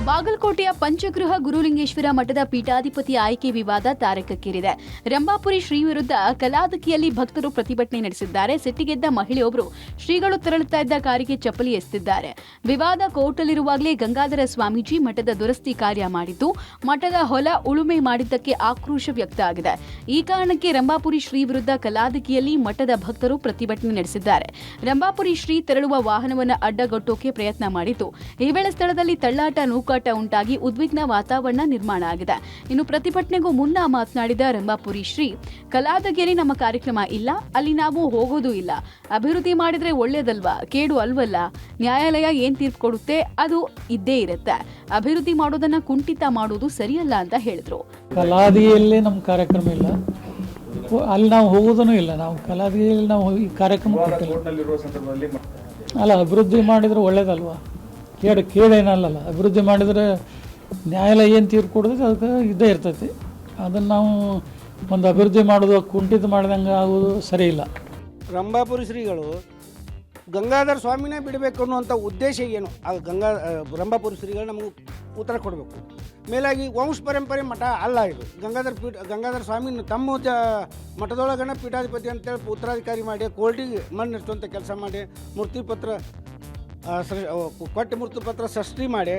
ಬಾಗಲಕೋಟೆಯ ಪಂಚಗೃಹ ಗುರುಲಿಂಗೇಶ್ವರ ಮಠದ ಪೀಠಾಧಿಪತಿ ಆಯ್ಕೆ ವಿವಾದ ತಾರಕಕ್ಕೇರಿದೆ. ರಂಭಾಪುರಿ ಶ್ರೀ ವಿರುದ್ಧ ಕಲಾದಕಿಯಲ್ಲಿ ಭಕ್ತರು ಪ್ರತಿಭಟನೆ ನಡೆಸಿದ್ದಾರೆ. ಸಿಟ್ಟಿಗೆದ್ದ ಮಹಿಳೆಯೊಬ್ಬರು ಶ್ರೀಗಳು ತೆರಳುತ್ತಾ ಇದ್ದ ಕಾರಿಗೆ ಚಪ್ಪಲಿ ಎಸೆದಿದ್ದಾರೆ. ವಿವಾದ ಕೋರ್ಟಲ್ಲಿರುವಾಗಲೇ ಗಂಗಾಧರ ಸ್ವಾಮೀಜಿ ಮಠದ ದುರಸ್ತಿ ಕಾರ್ಯ ಮಾಡಿದ್ದು, ಮಠದ ಹೊಲ ಉಳುಮೆ ಮಾಡಿದ್ದಕ್ಕೆ ಆಕ್ರೋಶ ವ್ಯಕ್ತ ಆಗಿದೆ. ಈ ಕಾರಣಕ್ಕೆ ರಂಭಾಪುರಿ ಶ್ರೀ ವಿರುದ್ಧ ಕಲಾದಕಿಯಲ್ಲಿ ಮಠದ ಭಕ್ತರು ಪ್ರತಿಭಟನೆ ನಡೆಸಿದ್ದಾರೆ. ರಂಭಾಪುರಿ ಶ್ರೀ ತೆರಳುವ ವಾಹನವನ್ನು ಅಡ್ಡಗಟ್ಟೋಕೆ ಪ್ರಯತ್ನ ಮಾಡಿದ್ದು, ಈ ವೇಳೆ ಸ್ಥಳದಲ್ಲಿ ತಳ್ಳಾಟ ನೂಕಾಟ ಉಂಟಾಗಿ ಉದ್ವಿಗ್ನ ವಾತಾವರಣ ನಿರ್ಮಾಣ ಆಗಿದೆ. ಇನ್ನು ಪ್ರತಿಭಟನೆಗೂ ಮುನ್ನ ಮಾತನಾಡಿದ ರಂಭಾಪುರಿ ಶ್ರೀ, ಕಲಾದಗಿರಿ ನಮ್ಮ ಕಾರ್ಯಕ್ರಮ ಇಲ್ಲ, ಅಲ್ಲಿ ನಾವು ಹೋಗೋದೂ ಇಲ್ಲ. ಅಭಿವೃದ್ಧಿ ಮಾಡಿದ್ರೆ ಒಳ್ಳೇದಲ್ವಾ, ಕೇಡು ಅಲ್ವಲ್ಲ. ನ್ಯಾಯಾಲಯ ಏನ್ ತೀರ್ಪು ಕೊಡುತ್ತೆ ಅದು ಇದ್ದೇ ಇರುತ್ತೆ. ಅಭಿವೃದ್ಧಿ ಮಾಡೋದನ್ನ ಕುಂಠಿತ ಮಾಡೋದು ಸರಿಯಲ್ಲ ಅಂತ ಹೇಳಿದ್ರು. ಕಲಾದಿಯಲ್ಲಿ ನಮ್ಮ ಕಾರ್ಯಕ್ರಮ ಇಲ್ಲ, ಅಲ್ಲಿ ನಾವು ಹೋಗೋದೂ ಇಲ್ಲ. ನಾವು ಕಲಾದಿಯಲ್ಲಿ ನಾವು ಈ ಕಾರ್ಯಕ್ರಮ ಅಲ್ಲ, ಅಭಿವೃದ್ಧಿ ಮಾಡಿದ್ರೆ ಒಳ್ಳೇದಲ್ವಾ, ಕೇಡೇನಲ್ಲ. ಅಭಿವೃದ್ಧಿ ಮಾಡಿದರೆ ನ್ಯಾಯಾಲಯ ಏನು ತೀರ್ಪು ಕೊಡೋದು ಅದಕ್ಕೆ ಇದ್ದೇ ಇರ್ತೈತಿ. ಅದನ್ನು ನಾವು ಒಂದು ಅಭಿವೃದ್ಧಿ ಮಾಡೋದು ಕುಂಠಿತ ಮಾಡಿದಂಗೆ ಆಗೋದು ಸರಿ ಇಲ್ಲ. ರಂಭಾಪುರಿ ಶ್ರೀಗಳು ಗಂಗಾಧರ ಸ್ವಾಮಿನೇ ಬಿಡಬೇಕು ಅನ್ನುವಂಥ ಉದ್ದೇಶ ಏನು? ರಂಭಾಪುರಿ ಶ್ರೀಗಳು ನಮಗೆ ಉತ್ತರ ಕೊಡಬೇಕು. ಮೇಲಾಗಿ ವಂಶ ಪರಂಪರೆ ಮಠ ಅಲ್ಲ ಇದು. ಗಂಗಾಧರ ಸ್ವಾಮಿ ತಮ್ಮ ಮಠದೊಳಗನ ಪೀಠಾಧಿಪತಿ ಅಂತೇಳಿ ಉತ್ತರಾಧಿಕಾರಿ ಮಾಡಿ ಕೋರ್ಟಿಗೆ ಮಣ್ಣು ಇರ್ತಂಥ ಕೆಲಸ ಮಾಡಿ ಮೂರ್ತಿ ಪತ್ರ ಕೊಟ್ಟ ಮೂರ್ತಿ ಪತ್ರ ಸೃಷ್ಟಿ ಮಾಡಿ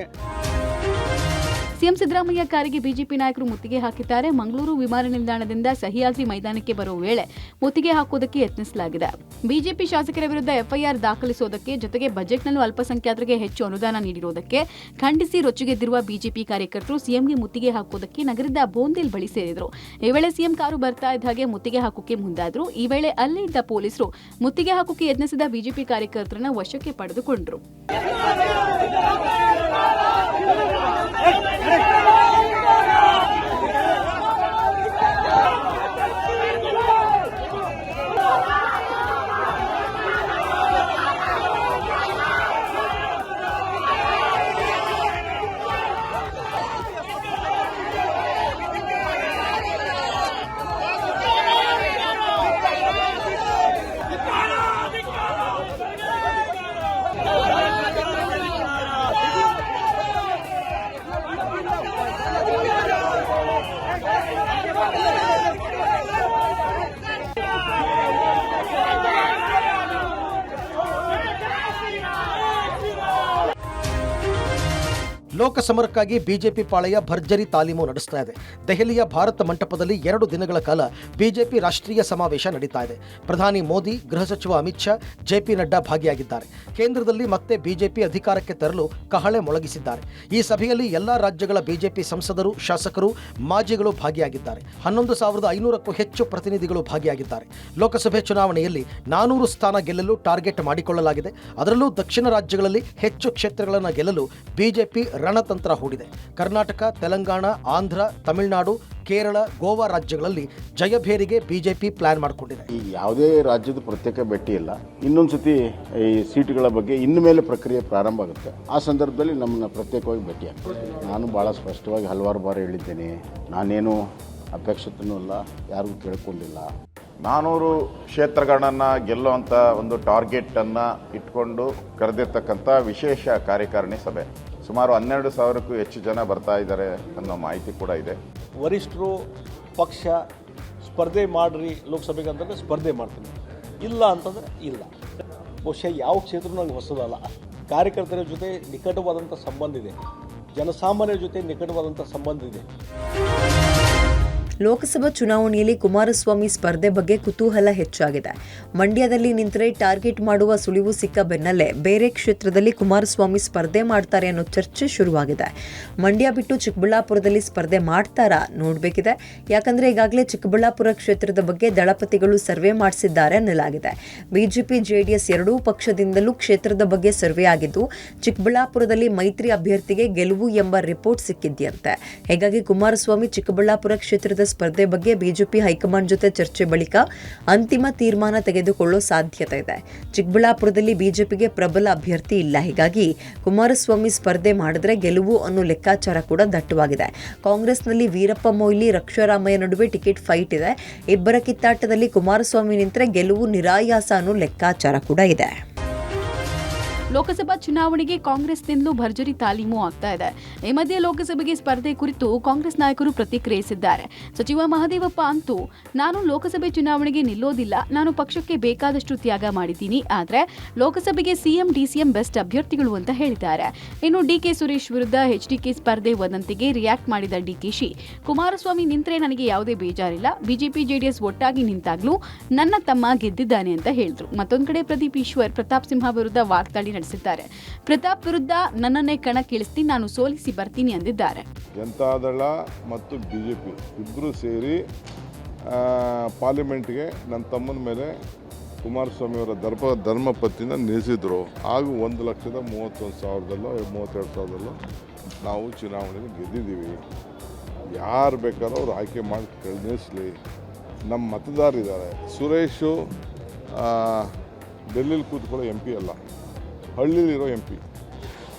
ಸಿಎಂ ಸಿದ್ದರಾಮಯ್ಯ ಕಾರಿಗೆ ಬಿಜೆಪಿ ನಾಯಕರು ಮುತ್ತಿಗೆ ಹಾಕಿದ್ದಾರೆ. ಮಂಗಳೂರು ವಿಮಾನ ನಿಲ್ದಾಣದಿಂದ ಸಹ್ಯಾದ್ರಿ ಮೈದಾನಕ್ಕೆ ಬರುವ ವೇಳೆ ಮುತ್ತಿಗೆ ಹಾಕುವುದಕ್ಕೆ ಯತ್ನಿಸಲಾಗಿದೆ. ಬಿಜೆಪಿ ಶಾಸಕರ ವಿರುದ್ಧ ಎಫ್ಐಆರ್ ದಾಖಲಿಸುವುದಕ್ಕೆ ಜೊತೆಗೆ ಬಜೆಟ್ನಲ್ಲೂ ಅಲ್ಪಸಂಖ್ಯಾತರಿಗೆ ಹೆಚ್ಚು ಅನುದಾನ ನೀಡಿರುವುದಕ್ಕೆ ಖಂಡಿಸಿ ರೊಚ್ಚಿಗೆದ್ದಿರುವ ಬಿಜೆಪಿ ಕಾರ್ಯಕರ್ತರು ಸಿಎಂಗೆ ಮುತ್ತಿಗೆ ಹಾಕುವುದಕ್ಕೆ ನಗರದ ಬೋಂದೇಲ್ ಬಳಿ ಸೇರಿದರು. ಈ ವೇಳೆ ಸಿಎಂ ಕಾರು ಬರ್ತಾ ಇದ್ದ ಹಾಗೆ ಮುತ್ತಿಗೆ ಹಾಕೋಕೆ ಮುಂದಾದರು. ಈ ವೇಳೆ ಅಲ್ಲೇ ಇದ್ದ ಪೊಲೀಸರು ಮುತ್ತಿಗೆ ಹಾಕೋಕೆ ಯತ್ನಿಸಿದ ಬಿಜೆಪಿ ಕಾರ್ಯಕರ್ತರನ್ನ ವಶಕ್ಕೆ ಪಡೆದುಕೊಂಡರು. ಲೋಕಸಮರಕ್ಕಾಗಿ ಬಿಜೆಪಿ ಪಾಳೆಯ ಭರ್ಜರಿ ತಾಲೀಮು ನಡೆಸ್ತಾ ಇದೆ. ದೆಹಲಿಯ ಭಾರತ ಮಂಟಪದಲ್ಲಿ 2 ದಿನಗಳ ಕಾಲ ಬಿಜೆಪಿ ರಾಷ್ಟ್ರೀಯ ಸಮಾವೇಶ ನಡೀತಾ ಇದೆ. ಪ್ರಧಾನಿ ಮೋದಿ, ಗೃಹ ಸಚಿವ ಅಮಿತ್ ಶಾ, ಜೆಪಿ ನಡ್ಡಾ ಭಾಗಿಯಾಗಿದ್ದಾರೆ. ಕೇಂದ್ರದಲ್ಲಿ ಮತ್ತೆ ಬಿಜೆಪಿ ಅಧಿಕಾರಕ್ಕೆ ತರಲು ಕಹಳೆ ಮೊಳಗಿಸಿದ್ದಾರೆ. ಈ ಸಭೆಯಲ್ಲಿ ಎಲ್ಲಾ ರಾಜ್ಯಗಳ ಬಿಜೆಪಿ ಸಂಸದರು, ಶಾಸಕರು, ಮಾಜಿಗಳು ಭಾಗಿಯಾಗಿದ್ದಾರೆ. 11,500ಕ್ಕೂ ಹೆಚ್ಚು ಪ್ರತಿನಿಧಿಗಳು ಭಾಗಿಯಾಗಿದ್ದಾರೆ. ಲೋಕಸಭೆ ಚುನಾವಣೆಯಲ್ಲಿ 400 ಸ್ಥಾನ ಗೆಲ್ಲಲು ಟಾರ್ಗೆಟ್ ಮಾಡಿಕೊಳ್ಳಲಾಗಿದೆ. ಅದರಲ್ಲೂ ದಕ್ಷಿಣ ರಾಜ್ಯಗಳಲ್ಲಿ ಹೆಚ್ಚು ಕ್ಷೇತ್ರಗಳನ್ನು ಗೆಲ್ಲಲು ಬಿಜೆಪಿ ರಣತಂತ್ರ ಹೂಡಿದೆ. ಕರ್ನಾಟಕ, ತೆಲಂಗಾಣ, ಆಂಧ್ರ, ತಮಿಳುನಾಡು, ಕೇರಳ, ಗೋವಾ ರಾಜ್ಯಗಳಲ್ಲಿ ಜಯಭೇರಿಗೆ ಬಿಜೆಪಿ ಪ್ಲಾನ್ ಮಾಡಿಕೊಂಡಿದೆ. ಈ ಯಾವುದೇ ರಾಜ್ಯದ ಪ್ರತ್ಯೇಕ ಭೇಟಿ ಇಲ್ಲ. ಇನ್ನೊಂದು ಸತಿ ಈ ಸೀಟುಗಳ ಬಗ್ಗೆ ಇನ್ನು ಮೇಲೆ ಪ್ರಕ್ರಿಯೆ ಪ್ರಾರಂಭ ಆಗುತ್ತೆ. ಆ ಸಂದರ್ಭದಲ್ಲಿ ನಮ್ಮನ್ನ ಪ್ರತ್ಯೇಕವಾಗಿ ಭೇಟಿ ಆಗ್ತದೆ. ನಾನು ಭಾಳ ಸ್ಪಷ್ಟವಾಗಿ ಹಲವಾರು ಬಾರಿ ಹೇಳಿದ್ದೇನೆ, ನಾನೇನು ಅಪೇಕ್ಷಿತನೂ ಇಲ್ಲ, ಯಾರಿಗೂ ಕೇಳ್ಕೊಂಡಿಲ್ಲ. 400 ಕ್ಷೇತ್ರಗಳನ್ನ ಗೆಲ್ಲುವಂಥ ಒಂದು ಟಾರ್ಗೆಟನ್ನು ಇಟ್ಕೊಂಡು ಕರೆದಿರ್ತಕ್ಕಂಥ ವಿಶೇಷ ಕಾರ್ಯಕಾರಿಣಿ ಸಭೆ. ಸುಮಾರು 12,000ಕ್ಕೂ ಹೆಚ್ಚು ಜನ ಬರ್ತಾ ಇದ್ದಾರೆ ಅನ್ನೋ ಮಾಹಿತಿ ಕೂಡ ಇದೆ. ವರಿಷ್ಠರು ಪಕ್ಷ ಸ್ಪರ್ಧೆ ಮಾಡ್ರಿ ಲೋಕಸಭೆಗೆ ಅಂತಂದರೆ ಸ್ಪರ್ಧೆ ಮಾಡ್ತೀನಿ, ಇಲ್ಲ ಅಂತಂದರೆ ಇಲ್ಲ. ಬಹುಶಃ ಯಾವ ಕ್ಷೇತ್ರ ನಂಗೆ ಹೊಸದಲ್ಲ. ಕಾರ್ಯಕರ್ತರ ಜೊತೆ ನಿಕಟವಾದಂಥ ಸಂಬಂಧ ಇದೆ, ಜನಸಾಮಾನ್ಯರ ಜೊತೆ ನಿಕಟವಾದಂಥ ಸಂಬಂಧ ಇದೆ. ಲೋಕಸಭಾ ಚುನಾವಣೆಯಲ್ಲಿ ಕುಮಾರಸ್ವಾಮಿ ಸ್ಪರ್ಧೆ ಬಗ್ಗೆ ಕುತೂಹಲ ಹೆಚ್ಚಾಗಿದೆ. ಮಂಡ್ಯದಲ್ಲಿ ನಿಂತರೆ ಟಾರ್ಗೆಟ್ ಮಾಡುವ ಸುಳಿವು ಸಿಕ್ಕ ಬೆನ್ನಲ್ಲೇ ಬೇರೆ ಕ್ಷೇತ್ರದಲ್ಲಿ ಕುಮಾರಸ್ವಾಮಿ ಸ್ಪರ್ಧೆ ಮಾಡ್ತಾರೆ ಅನ್ನೋ ಚರ್ಚೆ ಶುರುವಾಗಿದೆ. ಮಂಡ್ಯ ಬಿಟ್ಟು ಚಿಕ್ಕಬಳ್ಳಾಪುರದಲ್ಲಿ ಸ್ಪರ್ಧೆ ಮಾಡ್ತಾರಾ ನೋಡಬೇಕಿದೆ. ಯಾಕಂದ್ರೆ ಈಗಾಗಲೇ ಚಿಕ್ಕಬಳ್ಳಾಪುರ ಕ್ಷೇತ್ರದ ಬಗ್ಗೆ ದಳಪತಿಗಳು ಸರ್ವೆ ಮಾಡಿಸಿದ್ದಾರೆ ಅನ್ನಲಾಗಿದೆ. ಬಿಜೆಪಿ, ಜೆಡಿಎಸ್ ಎರಡೂ ಪಕ್ಷದಿಂದಲೂ ಕ್ಷೇತ್ರದ ಬಗ್ಗೆ ಸರ್ವೆ ಆಗಿದ್ದು, ಚಿಕ್ಕಬಳ್ಳಾಪುರದಲ್ಲಿ ಮೈತ್ರಿ ಅಭ್ಯರ್ಥಿಗೆ ಗೆಲುವು ಎಂಬ ರಿಪೋರ್ಟ್ ಸಿಕ್ಕಿದೆಯಂತೆ. ಹೀಗಾಗಿ ಕುಮಾರಸ್ವಾಮಿ ಚಿಕ್ಕಬಳ್ಳಾಪುರ ಕ್ಷೇತ್ರದ ಸ್ಪರ್ಧೆ ಬಗ್ಗೆ ಬಿಜೆಪಿ ಹೈಕಮಾಂಡ್ ಜೊತೆ ಚರ್ಚೆ ಬಳಿಕ ಅಂತಿಮ ತೀರ್ಮಾನ ತೆಗೆದುಕೊಳ್ಳೋ ಸಾಧ್ಯತೆ ಇದೆ. ಚಿಕ್ಕಬಳ್ಳಾಪುರದಲ್ಲಿ ಬಿಜೆಪಿಗೆ ಪ್ರಬಲ ಅಭ್ಯರ್ಥಿ ಇಲ್ಲ. ಹೀಗಾಗಿ ಕುಮಾರಸ್ವಾಮಿ ಸ್ಪರ್ಧೆ ಮಾಡಿದ್ರೆ ಗೆಲುವು ಅನ್ನೋ ಲೆಕ್ಕಾಚಾರ ಕೂಡ ದಟ್ಟವಾಗಿದೆ. ಕಾಂಗ್ರೆಸ್ನಲ್ಲಿ ವೀರಪ್ಪ ಮೊಯ್ಲಿ, ರಕ್ಷಾರಾಮಯ್ಯ ನಡುವೆ ಟಿಕೆಟ್ ಫೈಟ್ ಇದೆ. ಇಬ್ಬರ ಕಿತ್ತಾಟದಲ್ಲಿ ಕುಮಾರಸ್ವಾಮಿ ನಿಂತರೆ ಗೆಲುವು ನಿರಾಯಾಸ ಅನ್ನೋ ಲೆಕ್ಕಾಚಾರ ಕೂಡ ಇದೆ. ಲೋಕಸಭಾ ಚುನಾವಣೆಗೆ ಕಾಂಗ್ರೆಸ್ನಿಂದಲೂ ಭರ್ಜರಿ ತಾಲೀಮು ಆಗ್ತಾ ಇದೆ. ಈ ಮಧ್ಯೆ ಲೋಕಸಭೆಗೆ ಸ್ಪರ್ಧೆ ಕುರಿತು ಕಾಂಗ್ರೆಸ್ ನಾಯಕರು ಪ್ರತಿಕ್ರಿಯಿಸಿದ್ದಾರೆ. ಸಚಿವ ಮಹದೇವಪ್ಪ ಅಂತೂ, ನಾನು ಲೋಕಸಭೆ ಚುನಾವಣೆಗೆ ನಿಲ್ಲೋದಿಲ್ಲ, ನಾನು ಪಕ್ಷಕ್ಕೆ ಬೇಕಾದಷ್ಟು ತ್ಯಾಗ ಮಾಡಿದ್ದೀನಿ, ಆದ್ರೆ ಲೋಕಸಭೆಗೆ ಸಿಎಂ ಡಿಸಿಎಂ ಬೆಸ್ಟ್ ಅಭ್ಯರ್ಥಿಗಳು ಅಂತ ಹೇಳಿದ್ದಾರೆ. ಇನ್ನು ಡಿಕೆ ಸುರೇಶ್ ವಿರುದ್ಧ ಎಚ್ಡಿಕೆ ಸ್ಪರ್ಧೆ ವದಂತಿಗೆ ರಿಯಾಕ್ಟ್ ಮಾಡಿದ ಡಿಕೆಶಿ, ಕುಮಾರಸ್ವಾಮಿ ನಿಂತ್ರೆ ನನಗೆ ಯಾವುದೇ ಬೇಜಾರಿಲ್ಲ, ಬಿಜೆಪಿ ಜೆಡಿಎಸ್ ಒಟ್ಟಾಗಿ ನಿಂತಾಗ್ಲೂ ನನ್ನ ತಮ್ಮ ಗೆದ್ದಿದ್ದಾನೆ ಅಂತ ಹೇಳಿದ್ರು. ಮತ್ತೊಂದು ಕಡೆ ಪ್ರದೀಪ್ ಈಶ್ವರ್ ಪ್ರತಾಪ್ ಸಿಂಹ ವಿರುದ್ಧ ವಾಗ್ದಾಳಿ ನಡೆಸಿದ್ದಾರೆ. ಪ್ರತಾಪ್ ವಿರುದ್ಧ ನನ್ನನ್ನೇ ಕಣಕ್ಕಿಳಿಸ್ತೀನಿ, ನಾನು ಸೋಲಿಸಿ ಬರ್ತೀನಿ ಅಂದಿದ್ದಾರೆ. ಜನತಾದಳ ಮತ್ತು ಬಿಜೆಪಿ ಇಬ್ಬರು ಸೇರಿ ಪಾರ್ಲಿಮೆಂಟ್ಗೆ ನನ್ನ ತಮ್ಮನ ಮೇಲೆ ಕುಮಾರಸ್ವಾಮಿಯವರ ಧರ್ಮಪತ್ನಿನ ನಿಲ್ಲಿಸಿದ್ರು. ಹಾಗೂ 1,31,000 32,000 ನಾವು ಚುನಾವಣೆಗೆ ಗೆದ್ದಿದ್ದೀವಿ. ಯಾರು ಬೇಕಾದ್ರೂ ಅವ್ರು ಆಯ್ಕೆ ಮಾಡಿ ನಿಲ್ಲಿಸಲಿ. ನಮ್ಮ ಮತದಾರರಿದ್ದಾರೆ. ಸುರೇಶು ಡೆಲ್ಲಿಲಿ ಕೂತ್ಕೊಳ್ಳೋ ಎಂ ಪಿ ಅಲ್ಲ, ಹಳ್ಳಿಲಿರೋ ಎಂ ಪಿ.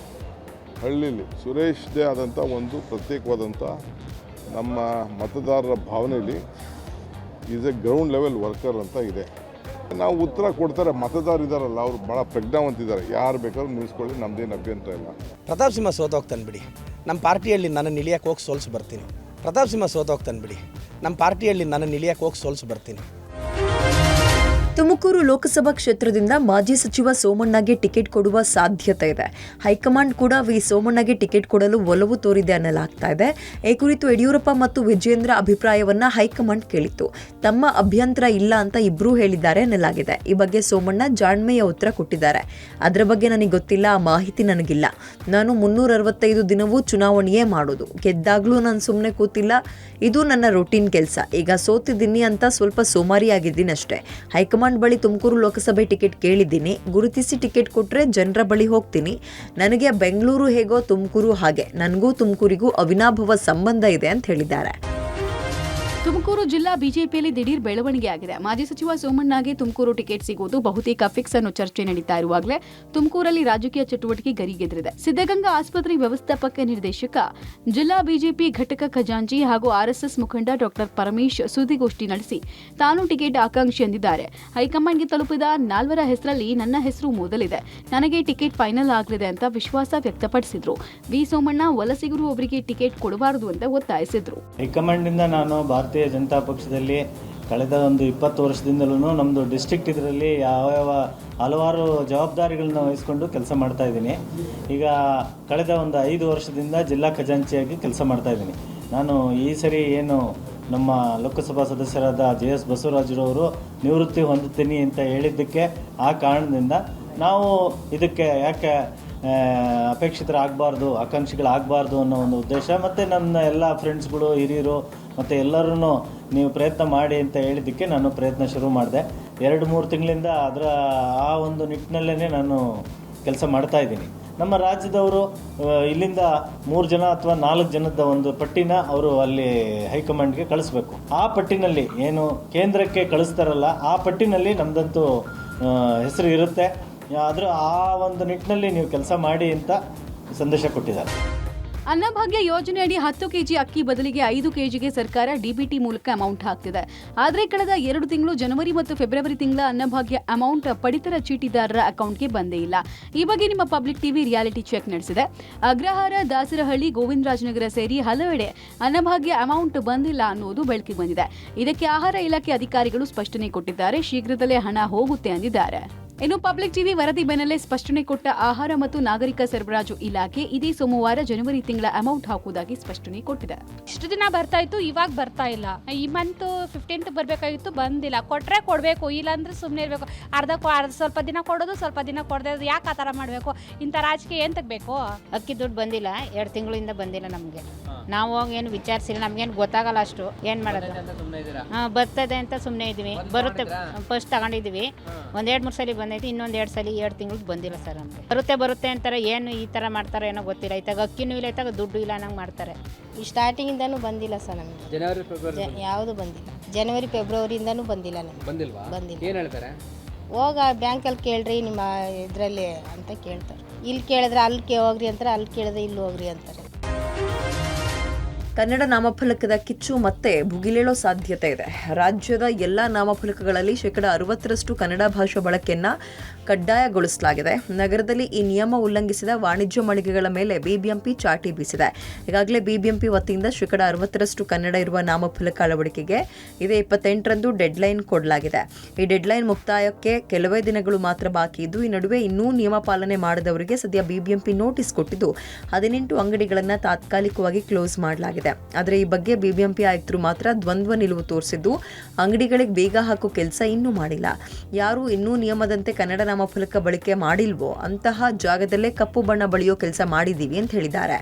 ಹಳ್ಳಿಲಿ ಸುರೇಶ್ದೇ ಆದಂಥ ಒಂದು ಪ್ರತ್ಯೇಕವಾದಂಥ ನಮ್ಮ ಮತದಾರರ ಭಾವನೆಯಲ್ಲಿ is a ground level worker ಅಂತ ಇದೆ. ನಾವು ಉತ್ತರ ಕೊಡ್ತಾರೆ. ಮತದಾರರಿದ್ದಾರಲ್ಲ, ಅವರು ಭಾಳ ಪ್ರಜ್ಞಾವಂತಿದ್ದಾರೆ. ಯಾರು ಬೇಕಾದ್ರೂ ನಿಲ್ಲಿಸ್ಕೊಳ್ಳಿ, ನಮ್ಮದೇನು ಅಭ್ಯಂತರ ಇಲ್ಲ. ಪ್ರತಾಪ್ ಸಿಂಹ ಸೋತೋಗ್ತಾನೆ ಬಿಡಿ, ನಮ್ಮ ಪಾರ್ಟಿಯಲ್ಲಿ ನನ್ನ ಇಳಿಯಕ್ಕೆ ಹೋಗಿ ಸೋಲ್ಸಿ ಬರ್ತೀನಿ. ಪ್ರತಾಪ್ ಸಿಂಹ ಸೋತೋಗ್ತಾನೆ ಬಿಡಿ, ನಮ್ಮ ಪಾರ್ಟಿಯಲ್ಲಿ ನನ್ನ ಇಳಿಯಕ್ಕೆ ಹೋಗಿ ಸೋಲ್ಸಿ ಬರ್ತೀನಿ. ತುಮಕೂರು ಲೋಕಸಭಾ ಕ್ಷೇತ್ರದಿಂದ ಮಾಜಿ ಸಚಿವ ಸೋಮಣ್ಣಗೆ ಟಿಕೆಟ್ ಕೊಡುವ ಸಾಧ್ಯತೆ ಇದೆ. ಹೈಕಮಾಂಡ್ ಕೂಡ ವಿ ಸೋಮಣ್ಣಗೆ ಟಿಕೆಟ್ ಕೊಡಲು ಒಲವು ತೋರಿದೆ ಅನ್ನಲಾಗ್ತಾ ಇದೆ. ಈ ಕುರಿತು ಯಡಿಯೂರಪ್ಪ ಮತ್ತು ವಿಜೇಂದ್ರ ಅಭಿಪ್ರಾಯವನ್ನ ಹೈಕಮಾಂಡ್ ಕೇಳಿತ್ತು. ತಮ್ಮ ಅಭ್ಯಂತರ ಇಲ್ಲ ಅಂತ ಇಬ್ಬರೂ ಹೇಳಿದ್ದಾರೆ ಅನ್ನಲಾಗಿದೆ. ಈ ಬಗ್ಗೆ ಸೋಮಣ್ಣ ಜಾಣ್ಮೆಯ ಉತ್ತರ ಕೊಟ್ಟಿದ್ದಾರೆ. ಅದರ ಬಗ್ಗೆ ನನಗೆ ಗೊತ್ತಿಲ್ಲ, ಆ ಮಾಹಿತಿ ನನಗಿಲ್ಲ. ನಾನು 365 ದಿನವೂ ಚುನಾವಣೆಯೇ ಮಾಡೋದು. ಗೆದ್ದಾಗ್ಲೂ ನಾನು ಸುಮ್ಮನೆ ಕೂತಿಲ್ಲ. ಇದು ನನ್ನ ರೂಟೀನ್ ಕೆಲಸ. ಈಗ ಸೋತಿದ್ದೀನಿ ಅಂತ ಸ್ವಲ್ಪ ಸೋಮಾರಿಯಾಗಿದ್ದೀನಿ ಅಷ್ಟೇ. ಹೈಕಮಾಂಡ್ ಬಳಿ ತುಮಕೂರು ಲೋಕಸಭೆ ಟಿಕೆಟ್ ಕೇಳಿದ್ದೀನಿ. ಗುರುತಿಸಿ ಟಿಕೆಟ್ ಕೊಟ್ಟರೆ ಜನರ ಬಳಿ ಹೋಗ್ತೀನಿ. ನನಗೆ ಬೆಂಗಳೂರು ಹೇಗೋ ತುಮಕೂರು ಹಾಗೆ. ನನಗೂ ತುಮಕೂರಿಗೂ ಅವಿನಾಭಾವ ಸಂಬಂಧ ಇದೆ ಅಂತ ಹೇಳಿದ್ದಾರೆ. ತುಮಕೂರು ಜಿಲ್ಲಾ ಬಿಜೆಪಿಯಲ್ಲಿ ದಿಢೀರ್ ಬೆಳವಣಿಗೆ ಆಗಿದೆ. ಮಾಜಿ ಸಚಿವ ಸೋಮಣ್ಣಗೆ ತುಮಕೂರು ಟಿಕೆಟ್ ಸಿಗುವುದು ಬಹುತೇಕ ಫಿಕ್ಸ್ ಅನ್ನೋ ಚರ್ಚೆ ನಡೀತಾ ಇರುವಾಗಲೇ ತುಮಕೂರಲ್ಲಿ ರಾಜಕೀಯ ಚಟುವಟಿಕೆ ಗರಿಗೆದರಿದೆ. ಸಿದ್ದಗಂಗಾ ಆಸ್ಪತ್ರೆ ವ್ಯವಸ್ಥಾಪಕ ನಿರ್ದೇಶಕ, ಜಿಲ್ಲಾ ಬಿಜೆಪಿ ಘಟಕ ಖಜಾಂಚಿ ಹಾಗೂ ಆರ್ಎಸ್ಎಸ್ ಮುಖಂಡ ಡಾಕ್ಟರ್ ಪರಮೇಶ್ ಸುದ್ದಿಗೋಷ್ಠಿ ನಡೆಸಿ ತಾನು ಟಿಕೆಟ್ ಆಕಾಂಕ್ಷಿ ಎಂದಿದ್ದಾರೆ. ಹೈಕಮಾಂಡ್ಗೆ ತಲುಪಿದ 4 ಹೆಸರಲ್ಲಿ ನನ್ನ ಹೆಸರು ಮೊದಲಿದೆ. ನನಗೆ ಟಿಕೆಟ್ ಫೈನಲ್ ಆಗಲಿದೆ ಅಂತ ವಿಶ್ವಾಸ ವ್ಯಕ್ತಪಡಿಸಿದ್ರು. ವಿ ಸೋಮಣ್ಣ ವಲಸಿಗರು ಅವರಿಗೆ ಟಿಕೆಟ್ ಕೊಡಬಾರದು ಅಂತ ಒತ್ತಾಯಿಸಿದ್ರು. ಹೈಕಮಾಂಡ್ನಿಂದ ನಾನು ಭಾರತೀಯ ಜನತಾ ಪಕ್ಷದಲ್ಲಿ ಕಳೆದ ಒಂದು 20 ವರ್ಷದಿಂದಲೂ ನಮ್ಮದು ಡಿಸ್ಟ್ರಿಕ್ಟ್ ಇದರಲ್ಲಿ ಯಾವ ಹಲವಾರು ಜವಾಬ್ದಾರಿಗಳನ್ನ ವಹಿಸ್ಕೊಂಡು ಕೆಲಸ ಮಾಡ್ತಾ ಇದ್ದೀನಿ. ಈಗ ಕಳೆದ ಒಂದು 5 ವರ್ಷದಿಂದ ಜಿಲ್ಲಾ ಖಜಾಂಚಿಯಾಗಿ ಕೆಲಸ ಮಾಡ್ತಾ ಇದ್ದೀನಿ. ನಾನು ಈ ಸರಿ ಏನು ನಮ್ಮ ಲೋಕಸಭಾ ಸದಸ್ಯರಾದ JS ಬಸವರಾಜರವರು ನಿವೃತ್ತಿ ಹೊಂದುತ್ತೀನಿ ಅಂತ ಹೇಳಿದ್ದಕ್ಕೆ ಆ ಕಾರಣದಿಂದ ನಾವು ಇದಕ್ಕೆ ಯಾಕೆ ಅಪೇಕ್ಷಿತರಾಗಬಾರ್ದು, ಆಕಾಂಕ್ಷಿಗಳಾಗಬಾರ್ದು ಅನ್ನೋ ಒಂದು ಉದ್ದೇಶ, ಮತ್ತು ನನ್ನ ಎಲ್ಲ ಫ್ರೆಂಡ್ಸ್ಗಳು, ಹಿರಿಯರು ಮತ್ತು ಎಲ್ಲರೂ ನೀವು ಪ್ರಯತ್ನ ಮಾಡಿ ಅಂತ ಹೇಳಿದ್ದಕ್ಕೆ ನಾನು ಪ್ರಯತ್ನ ಶುರು ಮಾಡಿದೆ. 2-3 ತಿಂಗಳಿಂದ ಆ ಒಂದು ನಿಟ್ಟಿನಲ್ಲೇ ನಾನು ಕೆಲಸ ಮಾಡ್ತಾ ಇದ್ದೀನಿ. ನಮ್ಮ ರಾಜ್ಯದವರು ಇಲ್ಲಿಂದ 3 ಜನ ಅಥವಾ 4 ಜನದ ಒಂದು ಪಟ್ಟಿನ ಅವರು ಅಲ್ಲಿ ಹೈಕಮಾಂಡ್ಗೆ ಕಳಿಸ್ಬೇಕು. ಆ ಪಟ್ಟಿನಲ್ಲಿ ಏನು ಕೇಂದ್ರಕ್ಕೆ ಕಳಿಸ್ತಾರಲ್ಲ, ಆ ಪಟ್ಟಿನಲ್ಲಿ ನಮ್ಮದಂತೂ ಹೆಸರು ಇರುತ್ತೆ. ಆದರೂ ಆ ಒಂದು ನಿಟ್ಟಿನಲ್ಲಿ ನೀವು ಕೆಲಸ ಮಾಡಿ ಅಂತ ಸಂದೇಶ ಕೊಟ್ಟಿದ್ದಾರೆ. ಅನ್ನಭಾಗ್ಯ ಯೋಜನೆಯಡಿ 10 ಕೆಜಿ ಅಕ್ಕಿ ಬದಲಿಗೆ 5 ಕೆಜಿಗೆ ಸರ್ಕಾರ ಡಿಬಿಟಿ ಮೂಲಕ ಅಮೌಂಟ್ ಹಾಕ್ತಿದೆ. ಆದರೆ ಕಳೆದ 2 ತಿಂಗಳು ಜನವರಿ ಮತ್ತು ಫೆಬ್ರವರಿ ತಿಂಗಳ ಅನ್ನಭಾಗ್ಯ ಅಮೌಂಟ್ ಪಡಿತರ ಚೀಟಿದಾರರ ಅಕೌಂಟ್ಗೆ ಬಂದೇ ಇಲ್ಲ. ಈ ಬಗ್ಗೆ ನಿಮ್ಮ ಪಬ್ಲಿಕ್ ಟಿವಿ ರಿಯಾಲಿಟಿ ಚೆಕ್ ನಡೆಸಿದೆ. ಅಗ್ರಹಾರ, ದಾಸರಹಳ್ಳಿ, ಗೋವಿಂದರಾಜನಗರ ಸೇರಿ ಹಲವೆಡೆ ಅನ್ನಭಾಗ್ಯ ಅಮೌಂಟ್ ಬಂದಿಲ್ಲ ಅನ್ನೋದು ಬೆಳಕಿಗೆ ಬಂದಿದೆ. ಇದಕ್ಕೆ ಆಹಾರ ಇಲಾಖೆ ಅಧಿಕಾರಿಗಳು ಸ್ಪಷ್ಟನೆ ಕೊಟ್ಟಿದ್ದಾರೆ. ಶೀಘ್ರದಲ್ಲೇ ಹಣ ಹೋಗುತ್ತೆ ಅಂದಿದ್ದಾರೆ. ಇನ್ನು ಪಬ್ಲಿಕ್ ಟಿವಿ ವರದಿ ಬೆನ್ನಲ್ಲೇ ಸ್ಪಷ್ಟನೆ ಕೊಟ್ಟ ಆಹಾರ ಮತ್ತು ನಾಗರಿಕ ಸರಬರಾಜು ಇಲಾಖೆ ಇದೇ ಸೋಮವಾರ ಜನವರಿ ತಿಂಗಳ ಅಮೌಂಟ್ ಹಾಕುವುದಾಗಿ ಸ್ಪಷ್ಟನೆ ಕೊಟ್ಟಿದೆ. ಇಷ್ಟು ದಿನ ಬರ್ತಾ ಇತ್ತು, ಇವಾಗ ಬರ್ತಾ ಇಲ್ಲ. ಈ ಮಂತ್ 15th ಬರಬೇಕಾಗಿತ್ತು, ಬಂದಿಲ್ಲ. ಕೊಟ್ಟರೆ ಕೊಡಬೇಕು, ಇಲ್ಲಾಂದ್ರೆ ಸುಮ್ಮನೆ ಇರಬೇಕು. ಅರ್ಧ ಸ್ವಲ್ಪ ದಿನ ಕೊಡೋದು, ಸ್ವಲ್ಪ ದಿನ ಕೊಡದೆ ಇರೋದು. ಯಾಕೆ ಆ ಥರ ಮಾಡಬೇಕು? ಇಂಥ ರಾಜಕೀಯ ಏನು ತೆಗಬೇಕು? ಅಕ್ಕಿ ದುಡ್ಡು ಬಂದಿಲ್ಲ, 2 ತಿಂಗಳಿಂದ ಬಂದಿಲ್ಲ ನಮಗೆ. ನಾವು ಹೋಗಿ ಏನು ವಿಚಾರಿಸಿಲ್ಲ, ನಮ್ಗೇನು ಗೊತ್ತಾಗಲ್ಲ ಅಷ್ಟು. ಏನು ಮಾಡೋದು? ಬರ್ತದೆ ಅಂತ ಸುಮ್ಮನೆ ಇದ್ವಿ. ಬರುತ್ತೆ, ಫಸ್ಟ್ ತಗೊಂಡಿದ್ವಿ, 1-2-3 ಸಲ ಬಂದೈತಿ. ಇನ್ನೊಂದು 2 ಸಲ 2 ತಿಂಗಳಿಗೆ ಬಂದಿಲ್ಲ ಸರ್ ನಮಗೆ. ಬರುತ್ತೆ ಅಂತಾರೆ. ಏನು ಈ ಥರ ಮಾಡ್ತಾರೋ ಏನೋ ಗೊತ್ತಿಲ್ಲ. ಇತ್ತಾಗ ಅಕ್ಕಿನೂ ಇಲ್ಲ, ಇತ್ತಾಗ ದುಡ್ಡು ಇಲ್ಲ ನಂಗೆ ಮಾಡ್ತಾರೆ. ಈ ಸ್ಟಾರ್ಟಿಂಗಿಂದನೂ ಬಂದಿಲ್ಲ ಸರ್ ನಮಗೆ. ಜನವರಿ ಫೆಬ್ರವರಿ ಯಾವುದು ಬಂದಿಲ್ಲ. ಜನವರಿ ಫೆಬ್ರವರಿಯಿಂದನೂ ಬಂದಿಲ್ಲ ನಮಗೆ. ಬಂದಿಲ್ವಾ? ಬಂದಿಲ್ಲ. ಏನು ಹೇಳ್ತಾರೆ? ಹೋಗ ಬ್ಯಾಂಕಲ್ಲಿ ಕೇಳ್ರಿ ನಿಮ್ಮ ಇದರಲ್ಲಿ ಅಂತ ಕೇಳ್ತಾರೆ. ಇಲ್ಲಿ ಕೇಳಿದ್ರೆ ಅಲ್ಲಿ ಹೋಗ್ರಿ ಅಂತಾರೆ, ಅಲ್ಲಿ ಕೇಳಿದ್ರೆ ಇಲ್ಲಿ ಹೋಗ್ರಿ ಅಂತಾರೆ. ಕನ್ನಡ ನಾಮಫಲಕದ ಕಿಚ್ಚು ಮತ್ತೆ ಭುಗಿಲೇಳೋ ಸಾಧ್ಯತೆ ಇದೆ. ರಾಜ್ಯದ ಎಲ್ಲ ನಾಮಫಲಕಗಳಲ್ಲಿ 60% ಕನ್ನಡ ಭಾಷಾ ಬಳಕೆಯನ್ನ ಕಡ್ಡಾಯಗೊಳಿಸಲಾಗಿದೆ. ನಗರದಲ್ಲಿ ಈ ನಿಯಮ ಉಲ್ಲಂಘಿಸಿದ ವಾಣಿಜ್ಯ ಮಳಿಗೆಗಳ ಮೇಲೆ ಬಿಬಿಎಂಪಿ ಚಾಟಿ ಬೀಸಿದೆ. ಈಗಾಗಲೇ ಬಿಬಿಎಂಪಿ ವತಿಯಿಂದ 60% ಕನ್ನಡ ಇರುವ ನಾಮಫಲಕ ಅಳವಡಿಕೆಗೆ ಇದೇ 28ರಂದು ಡೆಡ್ಲೈನ್ ಕೊಡಲಾಗಿದೆ. ಈ ಡೆಡ್ಲೈನ್ ಮುಕ್ತಾಯಕ್ಕೆ ಕೆಲವೇ ದಿನಗಳು ಮಾತ್ರ ಬಾಕಿ ಇದ್ದು, ಈ ನಡುವೆ ಇನ್ನೂ ನಿಯಮ ಪಾಲನೆ ಮಾಡದವರಿಗೆ ಸದ್ಯ ಬಿಬಿಎಂಪಿ ನೋಟಿಸ್ ಕೊಟ್ಟಿದ್ದು 18 ಅಂಗಡಿಗಳನ್ನು ತಾತ್ಕಾಲಿಕವಾಗಿ ಕ್ಲೋಸ್ ಮಾಡಲಾಗಿದೆ. ಆದರೆ ಈ ಬಗ್ಗೆ ಬಿಬಿಎಂಪಿ ಆಯುಕ್ತರು ಮಾತ್ರ ದ್ವಂದ್ವ ನಿಲುವು ತೋರಿಸಿದ್ದು, ಅಂಗಡಿಗಳಿಗೆ ಬೇಗ ಹಾಕೋ ಕೆಲಸ ಇನ್ನೂ ಮಾಡಿಲ್ಲ. ಯಾರು ಇನ್ನೂ ನಿಯಮದಂತೆ ಕನ್ನಡ ನಾಮಫಲಕ ಬಳಕೆ ಮಾಡಿಲ್ವೋ ಅಂತಹ ಜಾಗದಲ್ಲೇ ಕಪ್ಪು ಬಣ್ಣ ಬಳಿಯೋ ಕೆಲಸ ಮಾಡಿದ್ದೀವಿ ಅಂತ ಹೇಳಿದ್ದಾರೆ.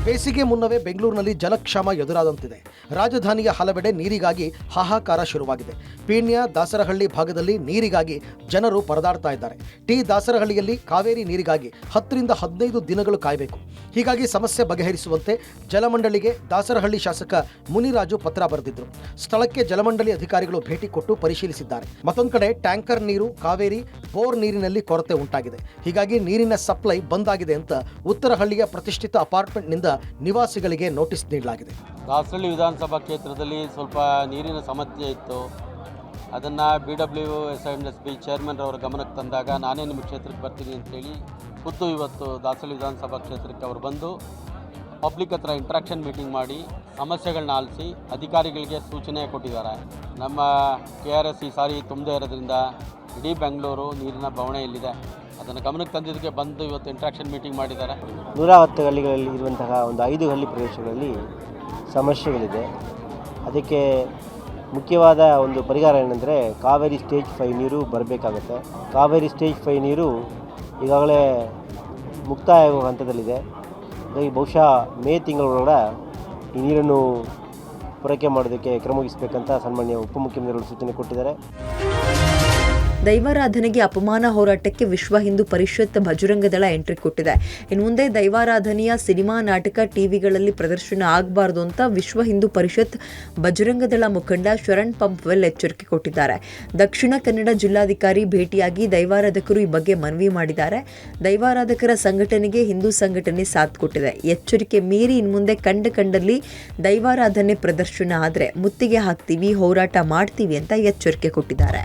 ಬೇಸಿಗೆ ಮುನ್ನವೇ ಬೆಂಗಳೂರಿನಲ್ಲಿ ಜಲಕ್ಷಾಮ ಎದುರಾದಂತಿದೆ. ರಾಜಧಾನಿಯ ಹಲವೆಡೆ ನೀರಿಗಾಗಿ ಹಾಹಾಕಾರ ಶುರುವಾಗಿದೆ. ಪೀಣ್ಯ, ದಾಸರಹಳ್ಳಿ ಭಾಗದಲ್ಲಿ ನೀರಿಗಾಗಿ ಜನರು ಪರದಾಡ್ತಾ ಇದ್ದಾರೆ. ದಾಸರಹಳ್ಳಿಯಲ್ಲಿ ಕಾವೇರಿ ನೀರಿಗಾಗಿ 10ರಿಂದ 15 ದಿನಗಳು ಕಾಯಬೇಕು. ಹೀಗಾಗಿ ಸಮಸ್ಯೆ ಬಗೆಹರಿಸುವಂತೆ ಜಲಮಂಡಳಿಗೆ ದಾಸರಹಳ್ಳಿ ಶಾಸಕ ಮುನಿರಾಜು ಪತ್ರ ಬರೆದಿದ್ರು. ಸ್ಥಳಕ್ಕೆ ಜಲಮಂಡಳಿ ಅಧಿಕಾರಿಗಳು ಭೇಟಿ ಕೊಟ್ಟು ಪರಿಶೀಲಿಸಿದ್ದಾರೆ. ಮತ್ತೊಂದು ಕಡೆ ಟ್ಯಾಂಕರ್ ನೀರು, ಕಾವೇರಿ, ಬೋರ್ ನೀರಿನಲ್ಲಿ ಕೊರತೆ ಉಂಟಾಗಿದೆ. ಹೀಗಾಗಿ ನೀರಿನ ಸಪ್ಲೈ ಬಂದ್ ಆಗಿದೆ ಅಂತ ಉತ್ತರಹಳ್ಳಿಯ ಪ್ರತಿಷ್ಠಿತ ಅಪಾರ್ಟ್ಮೆಂಟ್ನಿಂದ ನಿವಾಸಿಗಳಿಗೆ ನೋಟಿಸ್ ನೀಡಲಾಗಿದೆ. ದಾಸರಹಳ್ಳಿ ವಿಧಾನಸಭಾ ಕ್ಷೇತ್ರದಲ್ಲಿ ಸ್ವಲ್ಪ ನೀರಿನ ಸಮಸ್ಯೆ ಇತ್ತು. ಅದನ್ನು BWSNSB ಚೇರ್ಮನ್ ಅವರ ಗಮನಕ್ಕೆ ತಂದಾಗ ನಾನೇ ನಿಮ್ಮ ಕ್ಷೇತ್ರಕ್ಕೆ ಬರ್ತೀನಿ ಅಂತೇಳಿ ಖುದ್ದು ಇವತ್ತು ದಾಸರಹಳ್ಳಿ ವಿಧಾನಸಭಾ ಕ್ಷೇತ್ರಕ್ಕೆ ಅವರು ಬಂದು ಪಬ್ಲಿಕ್ ಹತ್ರ ಇಂಟ್ರಾಕ್ಷನ್ ಮೀಟಿಂಗ್ ಮಾಡಿ ಸಮಸ್ಯೆಗಳನ್ನ ಆಲಿಸಿ ಅಧಿಕಾರಿಗಳಿಗೆ ಸೂಚನೆ ಕೊಟ್ಟಿದ್ದಾರೆ. ನಮ್ಮ KRS ಈ ಸಾರಿ ತುಂಬದೇ ಇರೋದ್ರಿಂದ ಇಡೀ ಬೆಂಗಳೂರು ನೀರಿನ ಬವಣೆಯಲ್ಲಿದೆ. ಅದನ್ನು ಗಮನಕ್ಕೆ ತಂದಿದ್ದಕ್ಕೆ ಬಂದು ಇವತ್ತು ಇಂಟ್ರಾಕ್ಷನ್ ಮೀಟಿಂಗ್ ಮಾಡಿದ್ದಾರೆ. 110 ಹಳ್ಳಿಗಳಲ್ಲಿ ಇರುವಂತಹ ಒಂದು 5 ಹಳ್ಳಿ ಪ್ರದೇಶಗಳಲ್ಲಿ ಸಮಸ್ಯೆಗಳಿದೆ. ಅದಕ್ಕೆ ಮುಖ್ಯವಾದ ಒಂದು ಪರಿಹಾರ ಏನಂದರೆ ಕಾವೇರಿ ಸ್ಟೇಜ್ 5 ನೀರು ಬರಬೇಕಾಗುತ್ತೆ. ಕಾವೇರಿ ಸ್ಟೇಜ್ 5 ನೀರು ಈಗಾಗಲೇ ಮುಕ್ತಾಯ ಆಗುವ ಹಂತದಲ್ಲಿದೆ. ಹಾಗಾಗಿ ಬಹುಶಃ ಮೇ ತಿಂಗಳೊಳಗಡೆ ಈ ನೀರನ್ನು ಪೂರೈಕೆ ಮಾಡೋದಕ್ಕೆ ಕ್ರಮ ವಹಿಸಬೇಕಂತ ಸನ್ಮಾನ್ಯ ಉಪಮುಖ್ಯಮಂತ್ರಿಗಳು ಸೂಚನೆ ಕೊಟ್ಟಿದ್ದಾರೆ. ದೈವಾರಾಧನೆಗೆ ಅಪಮಾನ ಹೋರಾಟಕ್ಕೆ ವಿಶ್ವ ಹಿಂದೂ ಪರಿಷತ್ ಬಜರಂಗದಳ ಎಂಟ್ರಿ ಕೊಟ್ಟಿದೆ. ಇನ್ನು ಮುಂದೆ ದೈವಾರಾಧನೆಯ ಸಿನಿಮಾ, ನಾಟಕ, ಟಿವಿಗಳಲ್ಲಿ ಪ್ರದರ್ಶನ ಆಗಬಾರ್ದು ಅಂತ ವಿಶ್ವ ಹಿಂದೂ ಪರಿಷತ್ ಬಜರಂಗದಳ ಮುಖಂಡ ಶರಣ್ ಪಂಪ್ವೆಲ್ ಎಚ್ಚರಿಕೆ ಕೊಟ್ಟಿದ್ದಾರೆ. ದಕ್ಷಿಣ ಕನ್ನಡ ಜಿಲ್ಲಾಧಿಕಾರಿ ಭೇಟಿಯಾಗಿ ದೈವಾರಾಧಕರು ಈ ಬಗ್ಗೆ ಮನವಿ ಮಾಡಿದ್ದಾರೆ. ದೈವಾರಾಧಕರ ಸಂಘಟನೆಗೆ ಹಿಂದೂ ಸಂಘಟನೆ ಸಾಥ್ ಕೊಟ್ಟಿದೆ. ಎಚ್ಚರಿಕೆ ಮೀರಿ ಇನ್ನು ಮುಂದೆ ಕಂಡಲ್ಲಿ ದೈವಾರಾಧನೆ ಪ್ರದರ್ಶನ ಆದರೆ ಮುತ್ತಿಗೆ ಹಾಕ್ತೀವಿ, ಹೋರಾಟ ಮಾಡ್ತೀವಿ ಅಂತ ಎಚ್ಚರಿಕೆ ಕೊಟ್ಟಿದ್ದಾರೆ.